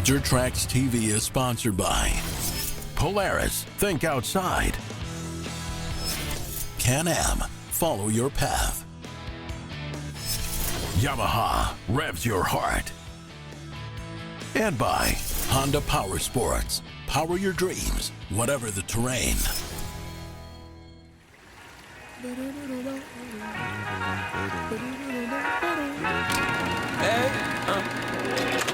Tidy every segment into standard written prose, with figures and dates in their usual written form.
DIRT TRAX TV is sponsored by Polaris, think outside. Can-Am, follow your path. Yamaha, revs your heart. And by Honda Power Sports, power your dreams, whatever the terrain.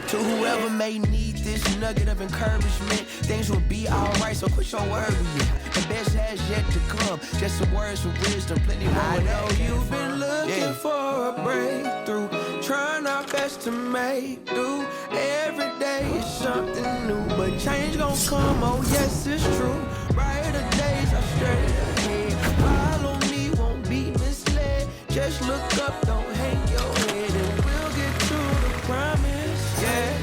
To whoever may need this nugget of encouragement, things will be alright, so quit your worry. The best has yet to come, just some words of wisdom, plenty more. I know you've been looking for a breakthrough, trying our best to make do. Every day is something new, but change gon' come, oh yes it's true. Brighter days are straight ahead, follow me, won't be misled. Just look up, don't hang your head, and we'll get to the promise, yeah.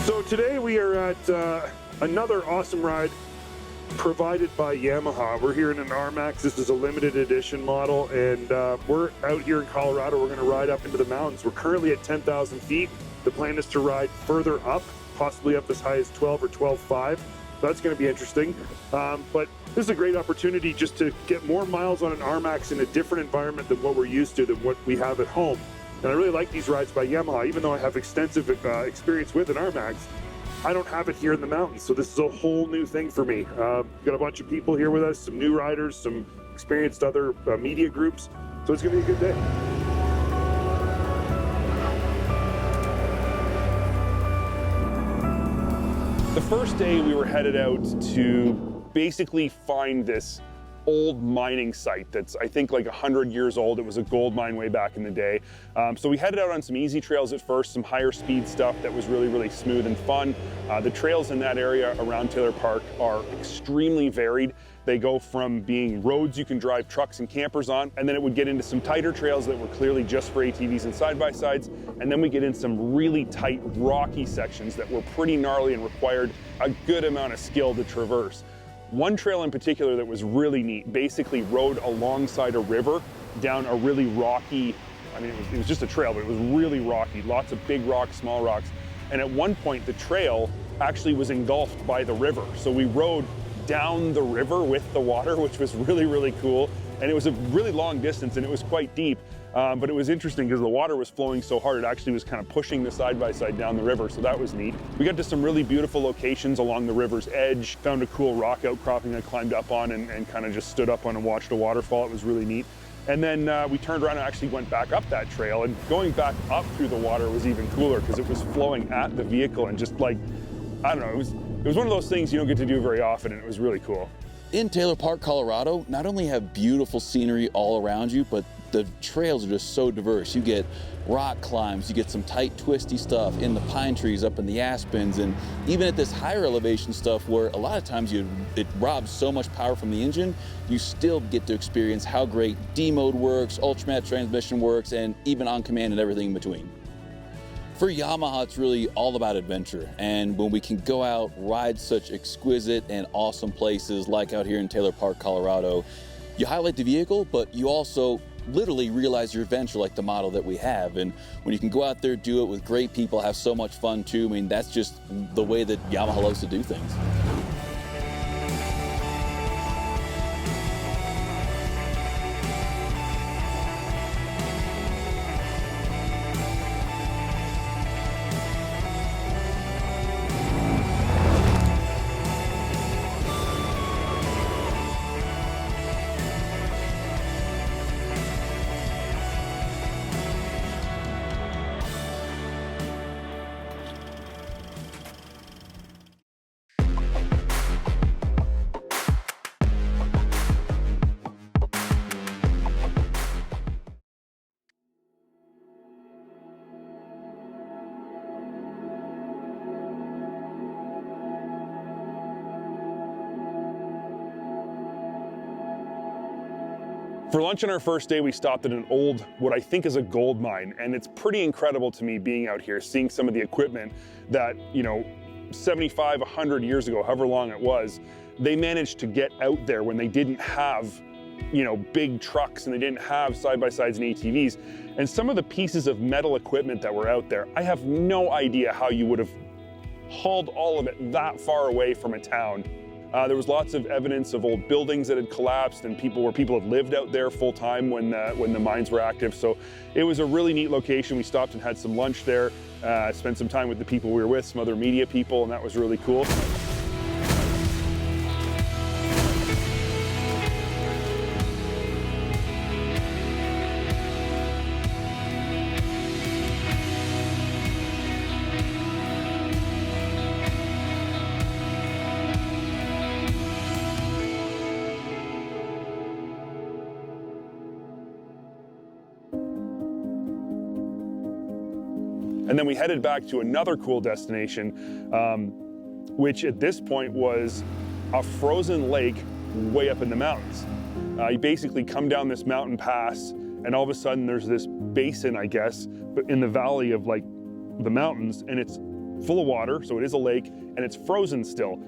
So today we are at another awesome ride provided by Yamaha. We're here in an RMAX. This is a limited edition model, and we're out here in Colorado. We're going to ride up into the mountains. We're currently at 10,000 feet. The plan is to ride further up, possibly up as high as 12 or 12.5. So that's going to be interesting. But this is a great opportunity just to get more miles on an RMAX in a different environment than what we're used to, than what we have at home. And I really like these rides by Yamaha. Even though I have extensive experience with an RMAX, I don't have it here in the mountains. So this is a whole new thing for me. We've got a bunch of people here with us, some new riders, some experienced other media groups. So it's gonna be a good day. The first day we were headed out to basically find this old mining site that's I think like 100 years old. It was a gold mine way back in the day. So we headed out on some easy trails at first, some higher speed stuff that was really smooth and fun. The trails in that area around Taylor Park are extremely varied. They go from being roads you can drive trucks and campers on, and then it would get into some tighter trails that were clearly just for ATVs and side-by-sides, and then we get in some really tight rocky sections that were pretty gnarly and required a good amount of skill to traverse. One trail in particular that was really neat basically rode alongside a river down a really rocky, I mean, it was just a trail, but it was really rocky, lots of big rocks, small rocks. And at one point, the trail actually was engulfed by the river. So we rode down the river with the water, which was really cool. And it was a really long distance and it was quite deep. But it was interesting because the water was flowing so hard, it actually was kind of pushing the side-by-side down the river, so that was neat. We got to some really beautiful locations along the river's edge, found a cool rock outcropping I climbed up on and kind of just stood up on and watched a waterfall. It was really neat. And then we turned around and actually went back up that trail, and going back up through the water was even cooler because it was flowing at the vehicle and just like, I don't know, it was one of those things you don't get to do very often, and it was really cool. In Taylor Park, Colorado, not only have beautiful scenery all around you, but the trails are just so diverse. You get rock climbs, you get some tight, twisty stuff in the pine trees, up in the aspens, and even at this higher elevation stuff where a lot of times it robs so much power from the engine, you still get to experience how great D-mode works, Ultramat transmission works, and even on command and everything in between. For Yamaha, it's really all about adventure, and when we can go out, ride such exquisite and awesome places like out here in Taylor Park, Colorado, you highlight the vehicle, but you also literally realize your adventure like the model that we have. And when you can go out there, do it with great people, have so much fun too, I mean, that's just the way that Yamaha loves to do things. For lunch on our first day, we stopped at an old, what I think is a gold mine, and it's pretty incredible to me being out here, seeing some of the equipment that, 75, 100 years ago, however long it was, they managed to get out there when they didn't have, big trucks and they didn't have side-by-sides and ATVs. And some of the pieces of metal equipment that were out there, I have no idea how you would have hauled all of it that far away from a town. There was lots of evidence of old buildings that had collapsed and people had lived out there full time when the mines were active. So it was a really neat location. We stopped and had some lunch there, spent some time with the people we were with, some other media people, and that was really cool. And then we headed back to another cool destination, which at this point was a frozen lake way up in the mountains. You basically come down this mountain pass and all of a sudden there's this basin, I guess, but in the valley of like the mountains, and it's full of water, so it is a lake, and it's frozen still.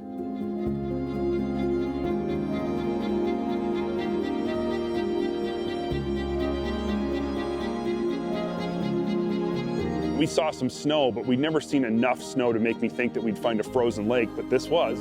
We saw some snow, but we'd never seen enough snow to make me think that we'd find a frozen lake, but this was.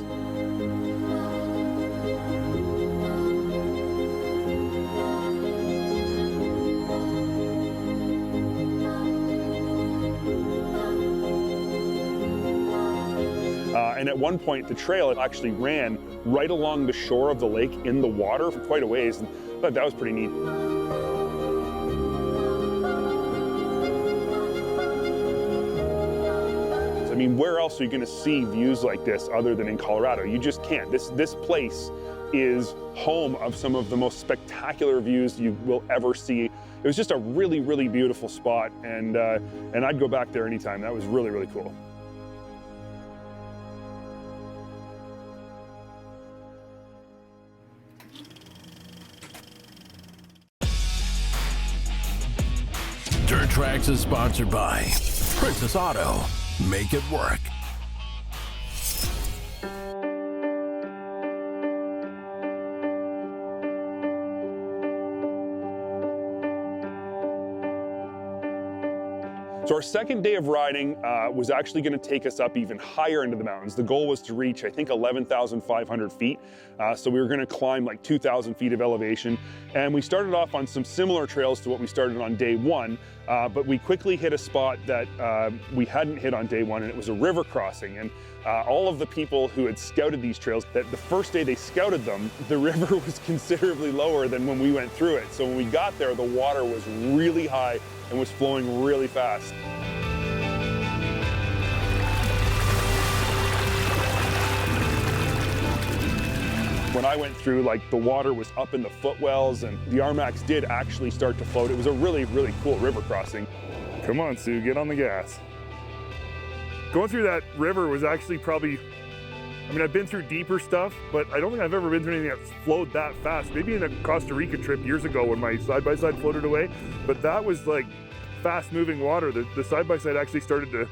And at one point, the trail actually ran right along the shore of the lake in the water for quite a ways, and I thought that was pretty neat. I mean, where else are you going to see views like this other than in Colorado? You just can't. This place is home of some of the most spectacular views you will ever see. It was just a really, really beautiful spot, and I'd go back there anytime. That was really, really cool. Dirt Tracks is sponsored by Princess Auto. Make it work. So our second day of riding was actually going to take us up even higher into the mountains. The goal was to reach, I think, 11,500 feet. So we were going to climb like 2,000 feet of elevation. And we started off on some similar trails to what we started on day one, but we quickly hit a spot that we hadn't hit on day one, and it was a river crossing. And all of the people who had scouted these trails, that the first day they scouted them, the river was considerably lower than when we went through it. So when we got there, the water was really high and was flowing really fast. When I went through, like, the water was up in the footwells, and the RMAX did actually start to float. It was a really, really cool river crossing. Come on, Sue, get on the gas. Going through that river was actually probably, I mean, I've been through deeper stuff, but I don't think I've ever been through anything that flowed that fast. Maybe in a Costa Rica trip years ago when my side-by-side floated away, but that was like fast-moving water. The side-by-side actually started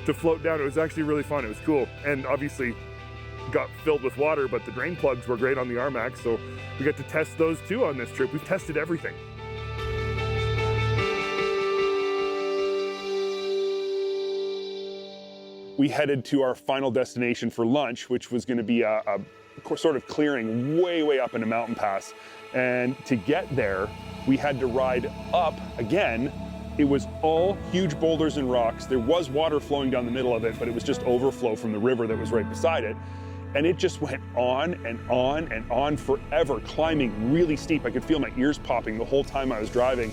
to float down. It was actually really fun. It was cool, and obviously got filled with water, but the drain plugs were great on the RMAX, so we got to test those too on this trip. We've tested everything. We headed to our final destination for lunch, which was going to be a sort of clearing way up in a mountain pass. And to get there, we had to ride up again. It was all huge boulders and rocks. There was water flowing down the middle of it, but it was just overflow from the river that was right beside it. And it just went on and on and on forever, climbing really steep. I could feel my ears popping the whole time I was driving.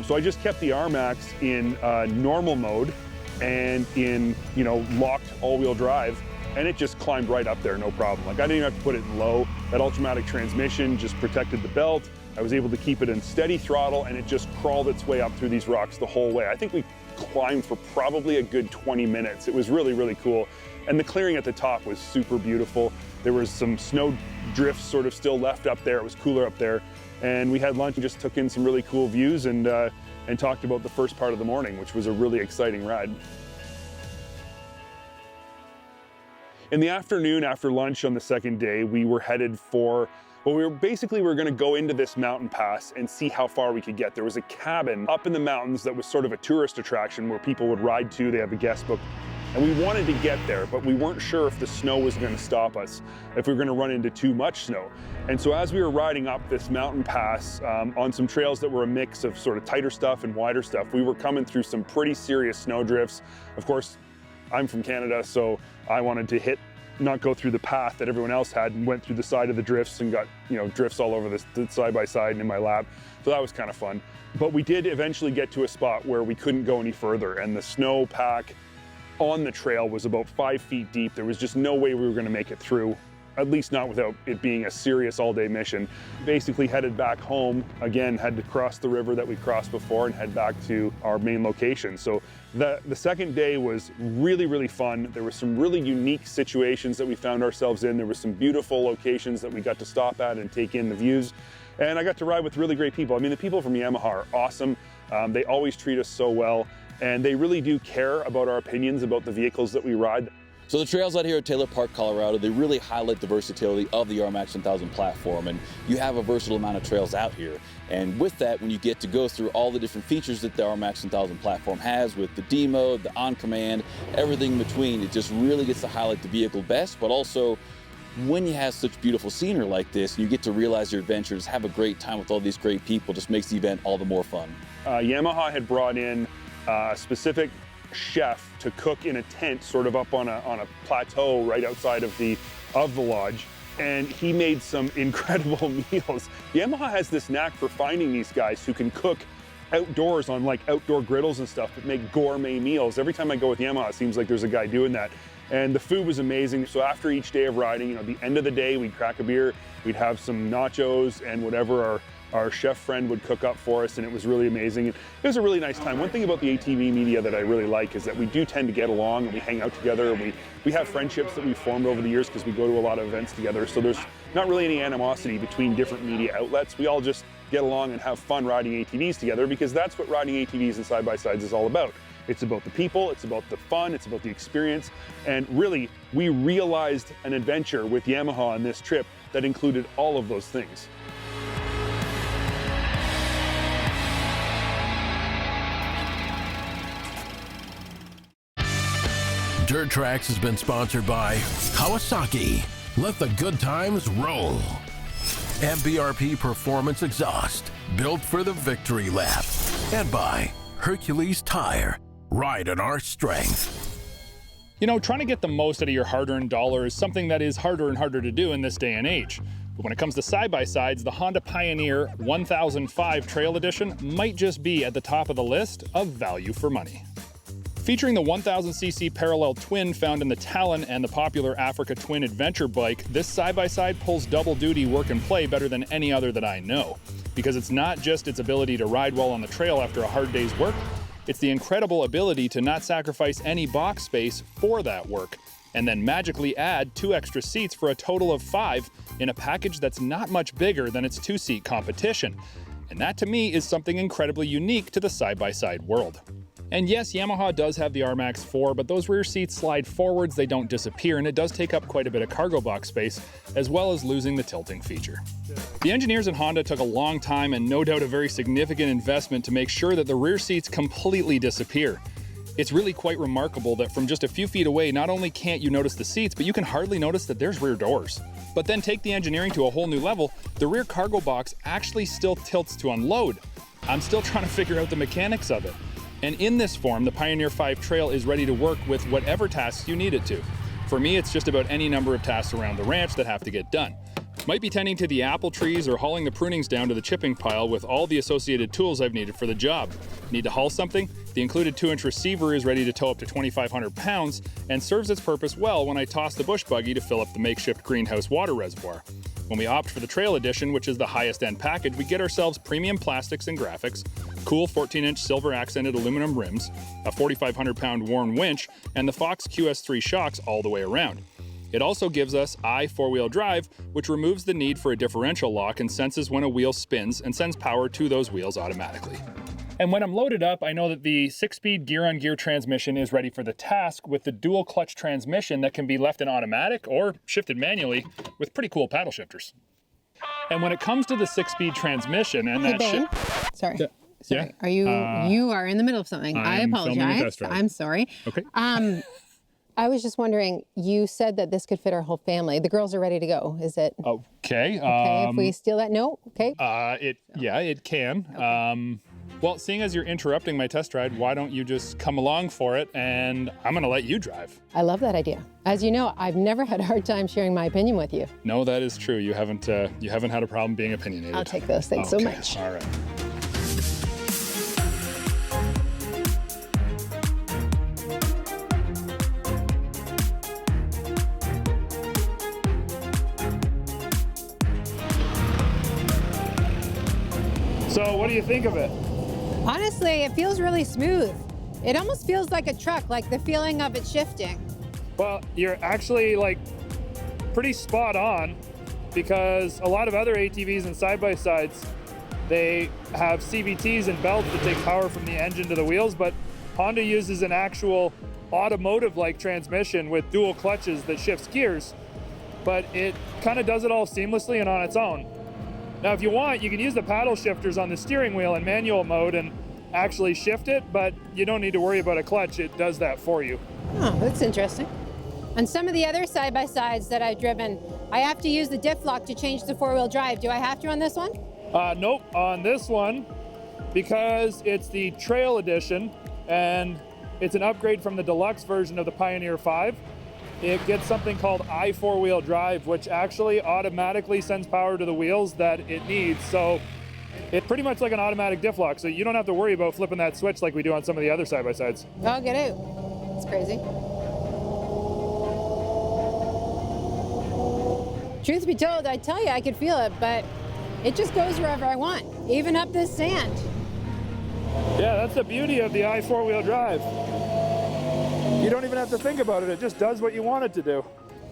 So I just kept the RMAX in normal mode and in, locked all-wheel drive, and it just climbed right up there, no problem. Like, I didn't even have to put it in low. That ultramatic transmission just protected the belt. I was able to keep it in steady throttle, and it just crawled its way up through these rocks the whole way. I think we climbed for probably a good 20 minutes. It was really, really cool. And the clearing at the top was super beautiful. There was some snow drifts sort of still left up there. It was cooler up there. and we had lunch and just took in some really cool views and talked about the first part of the morning, which was a really exciting ride. In the afternoon, after lunch on the second day, we were headed for, well, we were going to go into this mountain pass and see how far we could get. There was a cabin up in the mountains that was sort of a tourist attraction where people would ride to. They have a guest book. And we wanted to get there, but we weren't sure if the snow was going to stop us, if we were going to run into too much snow. And so as we were riding up this mountain pass on some trails that were a mix of sort of tighter stuff and wider stuff, we were coming through some pretty serious snow drifts. Of course, I'm from Canada, so I wanted to not go through the path that everyone else had, and went through the side of the drifts and got, drifts all over the side by side and in my lap. So that was kind of fun. But we did eventually get to a spot where we couldn't go any further, and the snow pack on the trail was about 5 feet deep. There was just no way we were going to make it through, at least not without it being a serious all-day mission. Basically headed back home, again, had to cross the river that we crossed before and head back to our main location. So the second day was really, really fun. There were some really unique situations that we found ourselves in. There were some beautiful locations that we got to stop at and take in the views. And I got to ride with really great people. I mean, the people from Yamaha are awesome. They always treat us so well, and they really do care about our opinions about the vehicles that we ride. So the trails out here at Taylor Park, Colorado, they really highlight the versatility of the RMAX 1000 platform, and you have a versatile amount of trails out here. And with that, when you get to go through all the different features that the RMAX 1000 platform has with the D mode, the on command, everything in between, it just really gets to highlight the vehicle best. But also, when you have such beautiful scenery like this, you get to realize your adventures, have a great time with all these great people, just makes the event all the more fun. Yamaha had brought in a specific chef to cook in a tent sort of up on a plateau right outside of the lodge, and he made some incredible meals. Yamaha has this knack for finding these guys who can cook outdoors on like outdoor griddles and stuff, but make gourmet meals. Every time I go with Yamaha, it seems like there's a guy doing that. And the food was amazing. So after each day of riding, the end of the day, we'd crack a beer, we'd have some nachos and whatever our chef friend would cook up for us, and it was really amazing. And it was a really nice time. One thing about the ATV media that I really like is that we do tend to get along, and we hang out together, and we have friendships that we've formed over the years because we go to a lot of events together. So there's not really any animosity between different media outlets. We all just get along and have fun riding ATVs together, because that's what riding ATVs and side-by-sides is all about. It's about the people, it's about the fun, it's about the experience. And really, we realized an adventure with Yamaha on this trip that included all of those things. Dirt Tracks has been sponsored by Kawasaki. Let the good times roll. And BRP Performance Exhaust, built for the victory lap. And by Hercules Tire. Ride in our strength. Trying to get the most out of your hard-earned dollar is something that is harder and harder to do in this day and age. But when it comes to side-by-sides, the Honda Pioneer 1005 Trail Edition might just be at the top of the list of value for money. Featuring the 1000cc parallel twin found in the Talon and the popular Africa Twin adventure bike, this side-by-side pulls double duty work and play better than any other that I know. Because it's not just its ability to ride well on the trail after a hard day's work, it's the incredible ability to not sacrifice any box space for that work, and then magically add 2 extra seats for a total of 5 in a package that's not much bigger than its 2-seat competition. And that to me is something incredibly unique to the side-by-side world. And yes, Yamaha does have the RMAX 4, but those rear seats slide forwards, they don't disappear, and it does take up quite a bit of cargo box space, as well as losing the tilting feature. The engineers at Honda took a long time and no doubt a very significant investment to make sure that the rear seats completely disappear. It's really quite remarkable that from just a few feet away, not only can't you notice the seats, but you can hardly notice that there's rear doors. But then take the engineering to a whole new level, the rear cargo box actually still tilts to unload. I'm still trying to figure out the mechanics of it. And in this form, the Pioneer 5 Trail is ready to work with whatever tasks you need it to. For me, it's just about any number of tasks around the ranch that have to get done. Might be tending to the apple trees or hauling the prunings down to the chipping pile with all the associated tools I've needed for the job. Need to haul something? The included 2-inch receiver is ready to tow up to 2,500 pounds and serves its purpose well when I toss the bush buggy to fill up the makeshift greenhouse water reservoir. When we opt for the Trail Edition, which is the highest end package, we get ourselves premium plastics and graphics, cool 14-inch silver accented aluminum rims, a 4,500 pound Warn winch, and the Fox QS3 shocks all the way around. It also gives us four-wheel drive, which removes the need for a differential lock and senses when a wheel spins and sends power to those wheels automatically. And when I'm loaded up, I know that the 6-speed gear-on-gear transmission is ready for the task with the dual clutch transmission that can be left in automatic or shifted manually with pretty cool paddle shifters. And when it comes to the 6-speed transmission and Hey, Ben. Sorry. Yeah. Are you you are in the middle of something. I I'm filming a apologize. test drive. I'm sorry. Okay. I was just wondering, you said that this could fit our whole family. The girls are ready to go. Is it Okay. okay if we steal that? No? Okay. It can. Okay. Well, seeing as you're interrupting my test ride, why don't you just come along for it and I'm gonna let you drive. I love that idea. As you know, I've never had a hard time sharing my opinion with you. No, that is true. You haven't had a problem being opinionated. I'll take those. Thanks so much. All right. So what do you think of it? Honestly, it feels really smooth. It almost feels like a truck, like the feeling of it shifting. Well, you're actually like pretty spot on, because a lot of other ATVs and side-by-sides, they have CVTs and belts that take power from the engine to the wheels, but Honda uses an actual automotive-like transmission with dual clutches that shifts gears, but it kind of does it all seamlessly and on its own. Now, if you want, you can use the paddle shifters on the steering wheel in manual mode and actually shift it, but you don't need to worry about a clutch. It does that for you. Oh, that's interesting. On some of the other side-by-sides that I've driven, I have to use the diff lock to change the four-wheel drive. Do I have to on this one? Nope, on this one, because it's the Trail Edition and it's an upgrade from the deluxe version of the Pioneer 5. It gets something called four-wheel drive, which actually automatically sends power to the wheels that it needs. So it's pretty much like an automatic diff lock, so you don't have to worry about flipping that switch like we do on some of the other side-by-sides. Oh, get out. It's crazy. Truth be told, I tell you, I could feel it, but it just goes wherever I want, even up this sand. Yeah, that's the beauty of the four-wheel drive. You don't even have to think about it. It just does what you want it to do.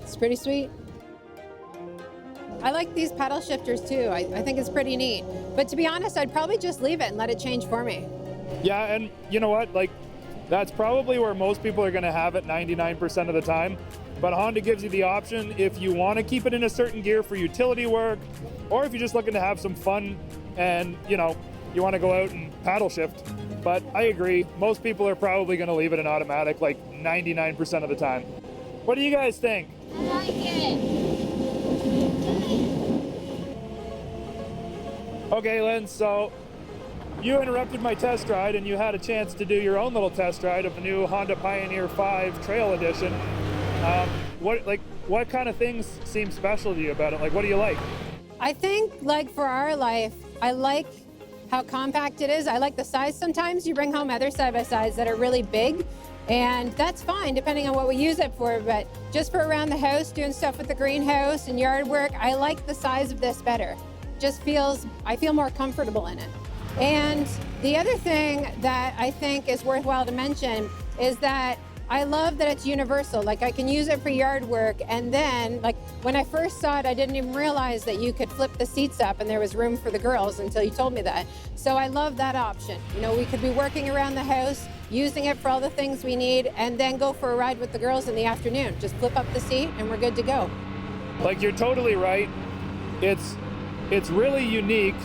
It's pretty sweet. I like these paddle shifters too. I think it's pretty neat. But to be honest, I'd probably just leave it and let it change for me. Yeah, and you know what? Like, that's probably where most people are going to have it 99% of the time. But Honda gives you the option if you want to keep it in a certain gear for utility work, or if you're just looking to have some fun and, you know, you want to go out and paddle shift. But I agree, most people are probably going to leave it in automatic like 99% of the time. What do you guys think? I like it. Okay, Lynn, so you interrupted my test ride and you had a chance to do your own little test ride of the new Honda Pioneer 5 Trail Edition. What kind of things seem special to you about it? Like, what do you like? I think, like, for our life, I like how compact it is. I like the size. Sometimes you bring home other side-by-sides that are really big, and that's fine depending on what we use it for, but just for around the house, doing stuff with the greenhouse and yard work, I like the size of this better. I feel more comfortable in it. And the other thing that I think is worthwhile to mention is that I love that it's universal. Like, I can use it for yard work, and then, like, when I first saw it, I didn't even realize that you could flip the seats up and there was room for the girls until you told me that. So I love that option. You know, we could be working around the house, using it for all the things we need, and then go for a ride with the girls in the afternoon. Just flip up the seat and we're good to go. Like, you're totally right. It's really unique.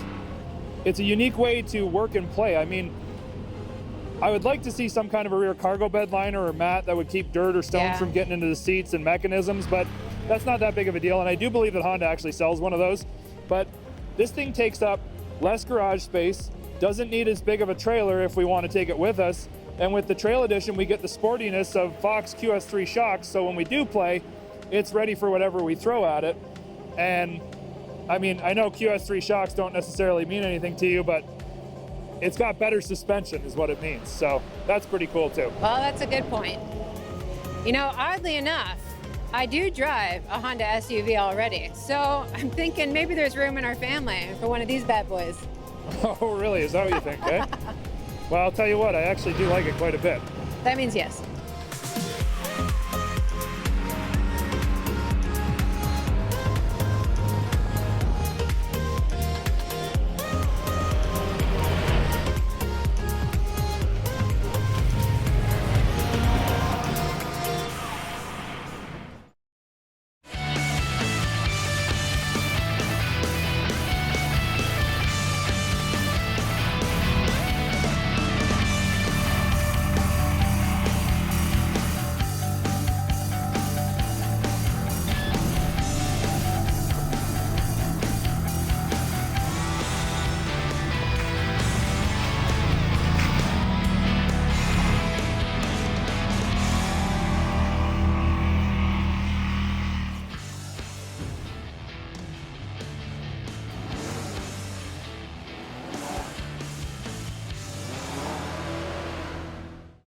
It's a unique way to work and play. I mean, I would like to see some kind of a rear cargo bed liner or mat that would keep dirt or stones from getting into the seats and mechanisms, but that's not that big of a deal. And I do believe that Honda actually sells one of those. But this thing takes up less garage space, doesn't need as big of a trailer if we want to take it with us. And with the Trail Edition, we get the sportiness of Fox QS3 shocks. So when we do play, it's ready for whatever we throw at it. And I mean, I know QS3 shocks don't necessarily mean anything to you, but it's got better suspension is what it means. So that's pretty cool too. Well, that's a good point. You know, oddly enough, I do drive a Honda SUV already. So I'm thinking maybe there's room in our family for one of these bad boys. Oh, really? Is that what you think, eh? Well, I'll tell you what, I actually do like it quite a bit. That means yes.